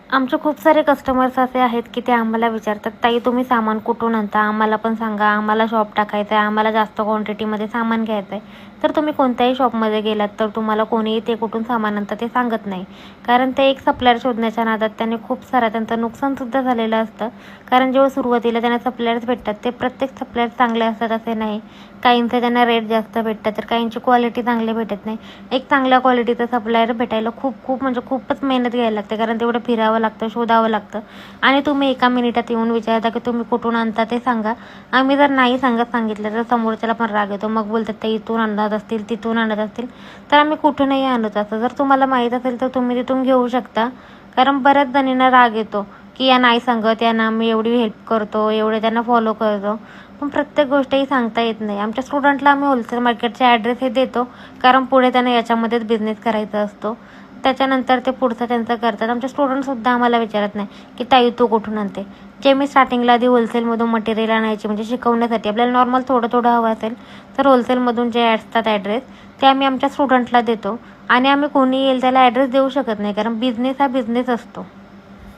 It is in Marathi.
आमचे खूप सारे कस्टमर्स असे आहेत की ते आम्हाला विचारतात, ताई तुम्ही सामान कुठून आणता, आम्हाला पण सांगा, आम्हाला शॉप टाकायचं आहे, आम्हाला जास्त क्वांटिटीमध्ये सामान घ्यायचं आहे. तर तुम्ही कोणत्याही शॉपमध्ये गेलात तर तुम्हाला कोणीही ते कुठून सामान आणतं ते सांगत नाही. कारण ते एक सप्लायर शोधण्याच्या नादात त्याने खूप सारा त्यांचं नुकसानसुद्धा झालेलं असतं. कारण जेव्हा सुरुवातीला त्यांना सप्लायर्स भेटतात ते प्रत्येक सप्लायर चांगले असतात असे नाही. काहींचे त्यांना रेट जास्त भेटतात तर काहींची क्वालिटी चांगली भेटत नाही. एक चांगल्या क्वालिटीचा सप्लायर भेटायला खूप म्हणजे खूपच मेहनत घ्यायला लागते, कारण तेवढं फिरावं लागतं, शोधावं लागतं. आणि तुम्ही एका मिनिटात येऊन विचारता की तुम्ही कुठून आणता ते सांगा. आम्ही जर नाही सांगितलं तर समोरच्याला पण राग येतो. मग बोलतात ते इथून आणत असतील, तिथून आणत असतील, तर आम्ही कुठूनही आणत असतो. जर तुम्हाला माहीत असेल तर तुम्ही तिथून घेऊ शकता. कारण बऱ्याच जणींना राग येतो की या नाही सांगत, यांना आम्ही एवढी हेल्प करतो, एवढे त्यांना फॉलो करतो, पण प्रत्येक गोष्टही सांगता येत नाही. आमच्या स्टुडंटला आम्ही होलसेल मार्केटचे ॲड्रेस हे देतो, कारण पुढे त्यांना याच्यामध्येच बिझनेस करायचा असतो. त्याच्यानंतर ते पुढचं त्यांचं करतात. आमचे स्टुडंटसुद्धा आम्हाला विचारत नाही की ताई तू कुठून आणते. जे मी स्टार्टिंगला आधी होलसेलमधून मटेरियल आणायची, म्हणजे शिकवण्यासाठी आपल्याला नॉर्मल थोडं हवं असेल तर होलसेलमधून जे असतात ॲड्रेस ते आम्ही आमच्या स्टुडंटला देतो. आणि आम्ही कोणी येईल त्याला ॲड्रेस देऊ शकत नाही, कारण बिझनेस हा बिझनेस असतो.